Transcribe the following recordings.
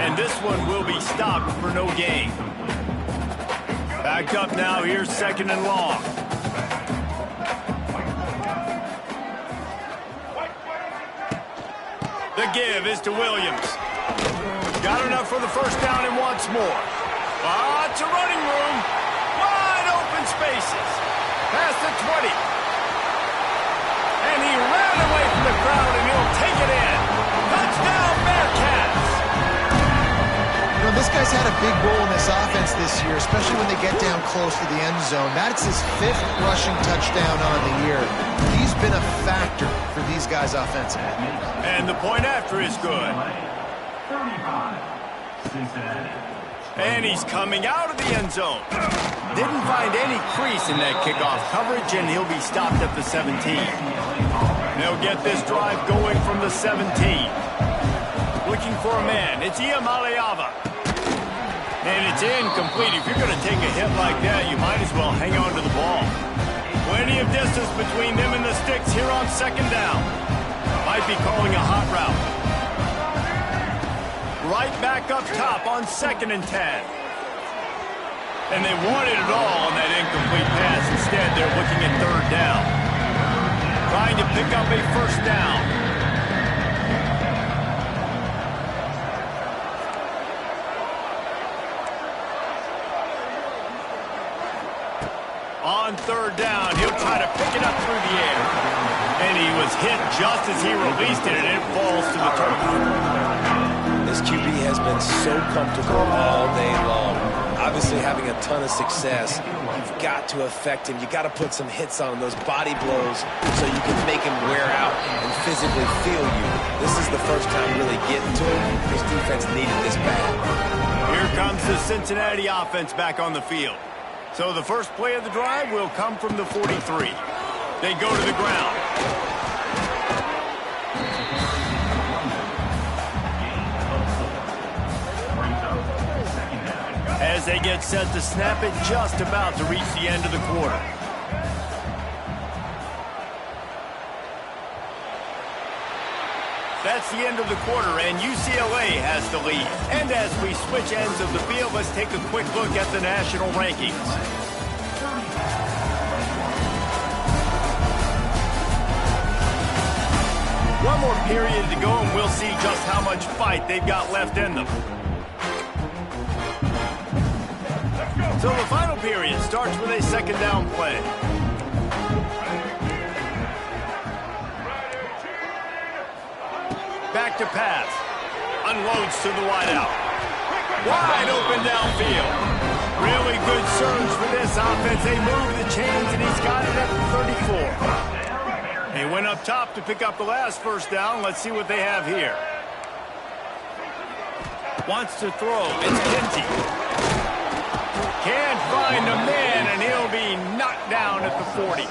And this one will be stopped for no gain. Back up now, here's 2nd and long. The give is to Williams. Got enough for the first down and wants more. Lots of running room. Wide open spaces. Past the 20. And he ran away from the crowd, and he'll take it in. Touchdown, Bearcats! You know, this guy's had a big role in this offense this year, especially when they get down close to the end zone. That's his 5th rushing touchdown on the year. He's been a factor for these guys offensively. And the point after is good. And he's coming out of the end zone. Didn't find any crease in that kickoff coverage, and he'll be stopped at the 17. They'll get this drive going from the 17. Looking for a man. It's Iamaleava. And it's incomplete. If you're going to take a hit like that, you might as well hang on to the ball. Plenty of distance between them and the sticks here on 2nd down. Might be calling a hot route. Right back up top on 2nd and 10. And they wanted it all on that incomplete pass. Instead, they're looking at 3rd down. Trying to pick up a 1st down. On 3rd down, he'll try to pick it up through the air. And he was hit just as he released it, and it falls to the turf. This QB has been so comfortable all day long. Obviously having a ton of success. You've got to affect him. You've got to put some hits on him, those body blows, so you can make him wear out and physically feel you. This is the first time really getting to him. This defense needed this bad. Here comes the Cincinnati offense back on the field. So the first play of the drive will come from the 43. They go to the ground. As they get set to snap it, just about to reach the end of the quarter. That's the end of the quarter, and UCLA has the lead. And as we switch ends of the field, let's take a quick look at the national rankings. One more period to go, and we'll see just how much fight they've got left in them. So the final period starts with a 2nd down play. Back to pass. Unloads to the wideout. Wide open downfield. Really good surge for this offense. They move the chains, and he's got it at the 34. He went up top to pick up the last 1st down. Let's see what they have here. Wants to throw. It's Kinsey. Can't find a man, and he'll be knocked down at the 40.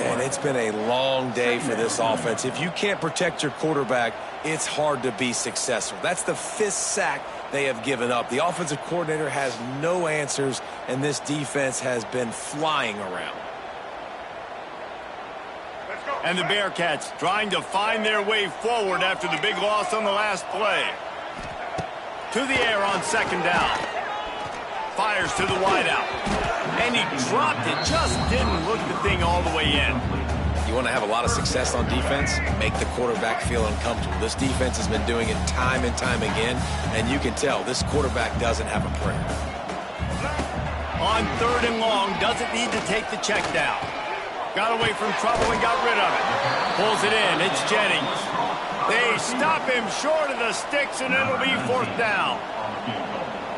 And it's been a long day for this offense. If you can't protect your quarterback, it's hard to be successful. That's the 5th sack they have given up. The offensive coordinator has no answers, and this defense has been flying around. And the Bearcats trying to find their way forward after the big loss on the last play. To the air on 2nd down. Fires to the wideout. And he dropped it. Just didn't look the thing all the way in. You want to have a lot of success on defense? Make the quarterback feel uncomfortable. This defense has been doing it time and time again, and you can tell this quarterback doesn't have a prayer. On 3rd and long, doesn't need to take the check down. Got away from trouble and got rid of it. Pulls it in. It's Jennings. They stop him short of the sticks, and it'll be 4th down.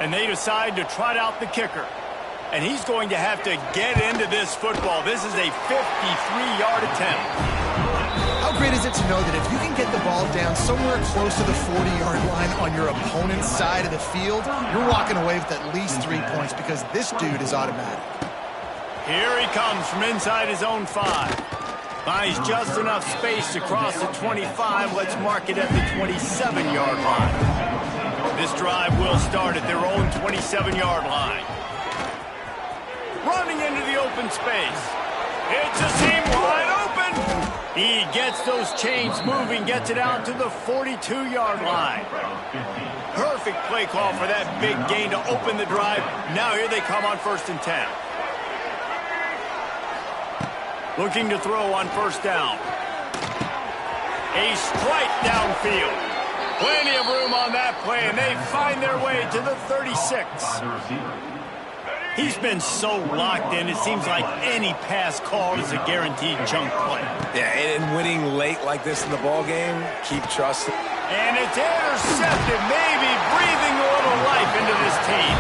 And they decide to trot out the kicker. And he's going to have to get into this football. This is a 53-yard attempt. How great is it to know that if you can get the ball down somewhere close to the 40-yard line on your opponent's side of the field, you're walking away with at least 3 points because this dude is automatic. Here he comes from inside his own 5. Buys just enough space to cross the 25. Let's mark it at the 27-yard line. This drive will start at their own 27-yard line. Running into the open space. It's a seam wide open. He gets those chains moving, gets it out to the 42-yard line. Perfect perfect play call for that big gain to open the drive. Now here they come on 1st and 10. Looking to throw on 1st down. A strike downfield. Plenty of room on that play, and they find their way to the 36. He's been so locked in, it seems like any pass called is a guaranteed chunk play. Yeah, and winning late like this in the ball game, keep trusting. And it's intercepted, maybe breathing a little life into this team.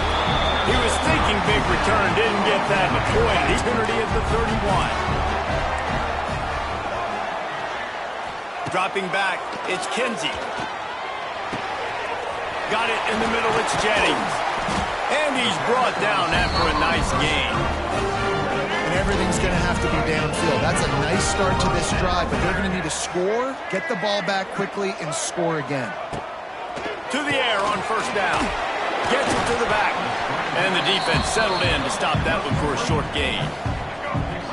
He was thinking big return, didn't get that. Avoided. Opportunity at the 31. Dropping back, it's Kinsey. Got it in the middle, it's Jennings. And he's brought down after a nice gain. And everything's going to have to be downfield. That's a nice start to this drive, but they're going to need to score, get the ball back quickly, and score again. To the air on 1st down. Gets it to the back. And the defense settled in to stop that one for a short gain.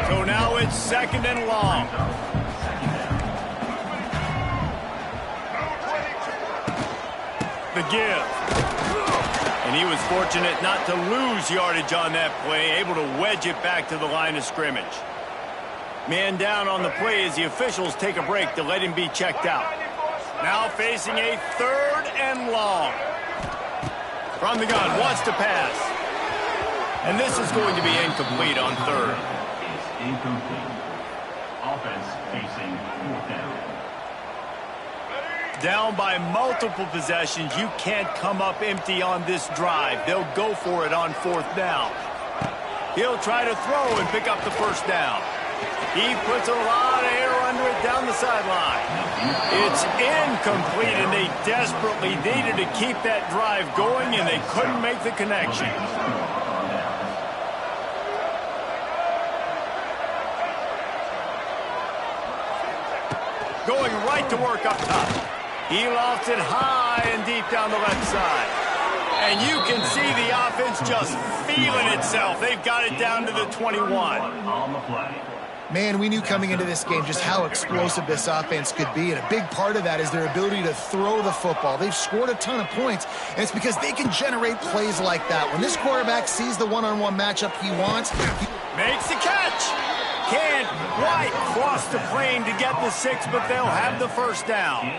So now it's 2nd and long. The give. And he was fortunate not to lose yardage on that play, able to wedge it back to the line of scrimmage. Man down on the play as the officials take a break to let him be checked out. Now facing a 3rd and long. From the gun, wants to pass. And this is going to be incomplete on 3rd. It's incomplete. Offense facing 4th down. Down by multiple possessions, you can't come up empty on this drive. They'll go for it on 4th down. He'll try to throw and pick up the 1st down. He puts a lot of air under it down the sideline. It's incomplete, and they desperately needed to keep that drive going, and they couldn't make the connection. Going right to work up top. He lofts it high and deep down the left side. And you can see the offense just feeling itself. They've got it down to the 21. On the play. Man, we knew coming into this game just how explosive this offense could be, and a big part of that is their ability to throw the football. They've scored a ton of points, and it's because they can generate plays like that. When this quarterback sees the one-on-one matchup he wants, he makes the catch. Can't quite cross the plane to get the 6, but they'll have the 1st down.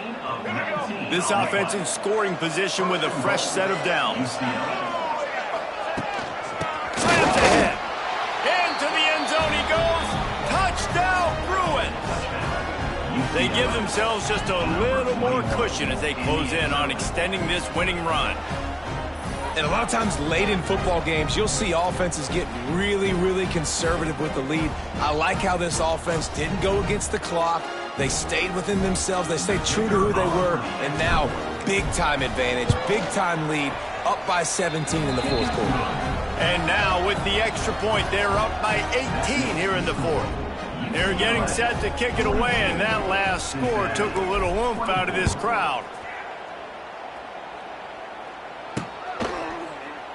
This offense in scoring position with a fresh set of downs. Slams ahead. Into the end zone he goes. Touchdown, Bruins. They give themselves just a little more cushion as they close in on extending this winning run. And a lot of times late in football games, you'll see offenses get really, really conservative with the lead. I like how this offense didn't go against the clock. They stayed within themselves. They stayed true to who they were. And now, big-time advantage, big-time lead, up by 17 in the 4th quarter. And now with the extra point, they're up by 18 here in the 4th. They're getting set to kick it away, and that last score took a little oomph out of this crowd.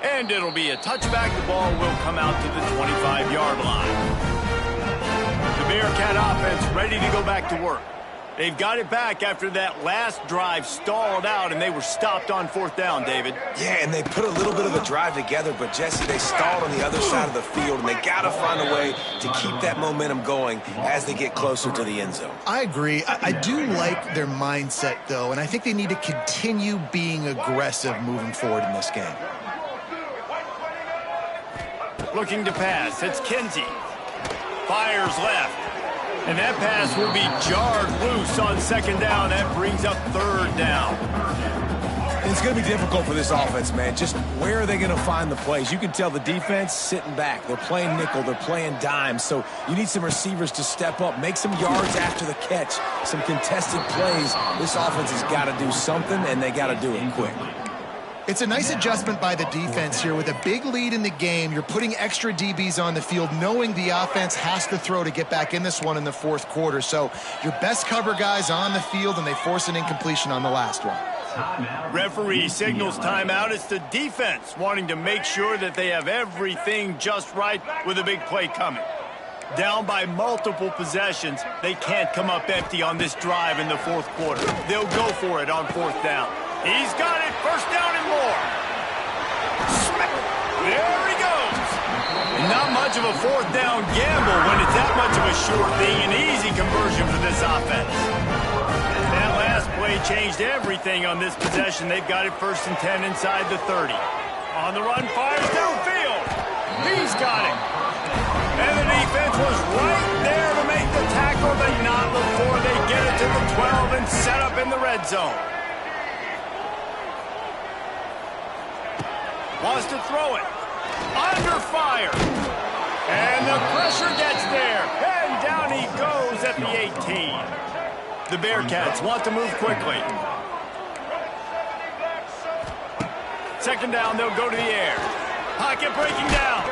And it'll be a touchback. The ball will come out to the 25-yard line. The Bearcat offense ready to go back to work. They've got it back after that last drive stalled out, and they were stopped on 4th down, David. Yeah, and they put a little bit of a drive together, but, Jesse, they stalled on the other side of the field, and they got to find a way to keep that momentum going as they get closer to the end zone. I agree. I do like their mindset, though, and I think they need to continue being aggressive moving forward in this game. Looking to pass. It's Kinsey. Fires left. And that pass will be jarred loose on 2nd down. That brings up 3rd down. And it's going to be difficult for this offense, man. Just where are they going to find the plays? You can tell the defense sitting back. They're playing nickel. They're playing dime. So you need some receivers to step up, make some yards after the catch, some contested plays. This offense has got to do something, and they got to do it quick. It's a nice adjustment by the defense here. With a big lead in the game, you're putting extra DBs on the field, knowing the offense has to throw to get back in this one in the 4th quarter. So your best cover guys on the field, and they force an incompletion on the last one. Referee signals timeout. It's the defense wanting to make sure that they have everything just right with a big play coming. Down by multiple possessions, they can't come up empty on this drive in the 4th quarter. They'll go for it on 4th down. He's got it, 1st down and more. of a fourth down gamble when it's that much of a sure thing, an easy conversion for this offense. That last play changed everything on this possession. They've got it 1st and 10 inside the 30. On the run, fires downfield. He's got it. And the defense was right there to make the tackle, but not before they get it to the 12 and set up in the red zone. Wants to throw it. Under fire. And the pressure gets there. And down he goes at the 18. The Bearcats want to move quickly. 2nd down, they'll go to the air. Pocket breaking down.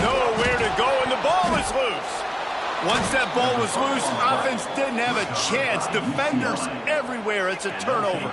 Nowhere to go, and the ball is loose. Once that ball was loose, offense didn't have a chance. Defenders everywhere. It's a turnover.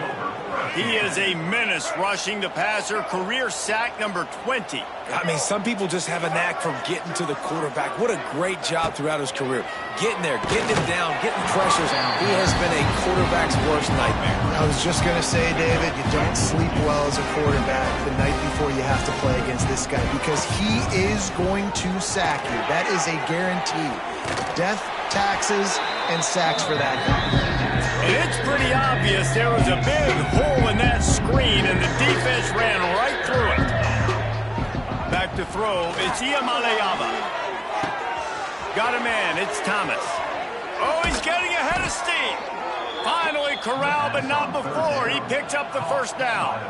He is a menace rushing the passer. Career sack number 20. I mean, some people just have a knack for getting to the quarterback. What a great job throughout his career. Getting there, getting him down, getting pressures. He has been a quarterback's worst nightmare. I was just going to say, David, you don't sleep well as a quarterback the night before you have to play against this guy because he is going to sack you. That is a guarantee. Death, taxes, and sacks for that guy. And it's pretty obvious there was a big hole in that screen, and the defense ran right through it. Back to throw, it's Iamaleava. Got a man, it's Thomas. Oh, he's getting ahead of steam. Finally corralled, but not before. He picks up the 1st down.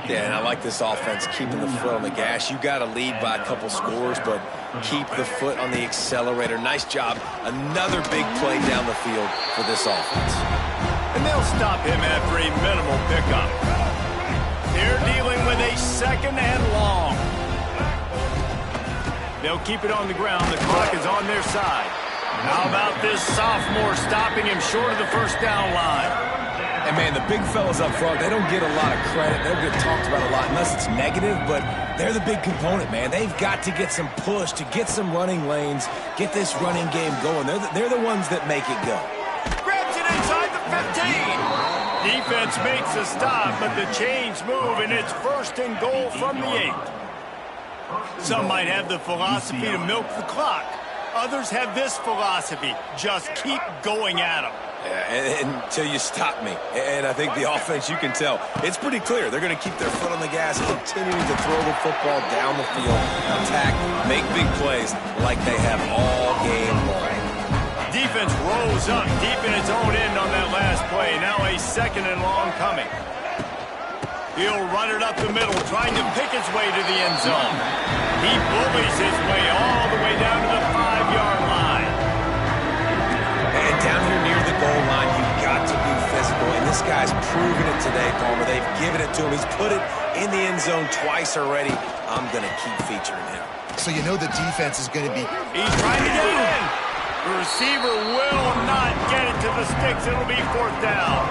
Yeah, and I like this offense, keeping the foot on the gas. You got to lead by a couple scores, but keep the foot on the accelerator. Nice job. Another big play down the field for this offense. And they'll stop him after a minimal pickup. They're dealing with a 2nd and long. They'll keep it on the ground. The clock is on their side. How about this sophomore stopping him short of the 1st down line? And, man, the big fellas up front, they don't get a lot of credit. They don't get talked about a lot unless it's negative, but they're the big component, man. They've got to get some push, to get some running lanes, get this running game going. They're the ones that make it go. Grabs it inside the 15. Defense makes a stop, but the chains move, and it's 1st and goal from the 8. Some might have the philosophy to milk the clock. Others have this philosophy, just keep going at them. Yeah, until you stop me. And I think the offense, you can tell, it's pretty clear. They're going to keep their foot on the gas, continuing to throw the football down the field, attack, make big plays like they have all game long. Defense rolls up deep in its own end on that last play. Now a 2nd and long coming. He'll run it up the middle, trying to pick his way to the end zone. He bullies his way all the way down to the 5-yard line. And down here near the goal line, you've got to be physical. And this guy's proven it today, Palmer. They've given it to him. He's put it in the end zone twice already. I'm going to keep featuring him. So you know the defense is going to be... He's trying to get it in. The receiver will not get it to the sticks. It'll be 4th down.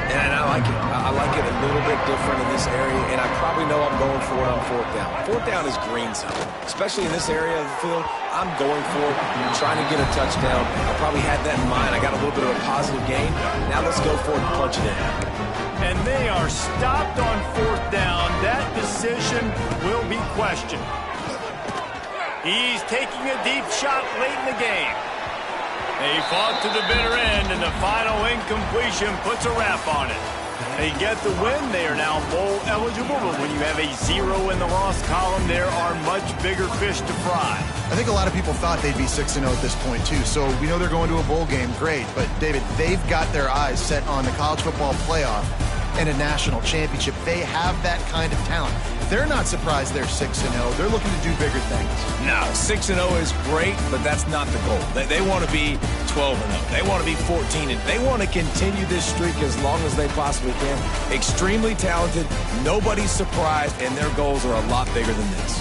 And I like it. I like it a little bit different in this area, and I probably know I'm going for it on 4th down. 4th down is green zone, especially in this area of the field. I'm going for it. I'm trying to get a touchdown. I probably had that in mind. I got a little bit of a positive gain. Now let's go for it and punch it in. And they are stopped on 4th down. That decision will be questioned. He's taking a deep shot late in the game. They fought to the bitter end, and the final incompletion puts a wrap on it. They get the win. They are now bowl eligible, but when you have a 0 in the loss column, there are much bigger fish to fry. I think a lot of people thought they'd be 6-0 at this point, too. So we know they're going to a bowl game. Great. But, David, they've got their eyes set on the college football playoff and a national championship. They have that kind of talent. They're not surprised they're 6-0. They're looking to do bigger things. No, 6-0 is great, but that's not the goal. They want to be 12-0. They want to be 14-0. They want to continue this streak as long as they possibly can. Extremely talented. Nobody's surprised, and their goals are a lot bigger than this.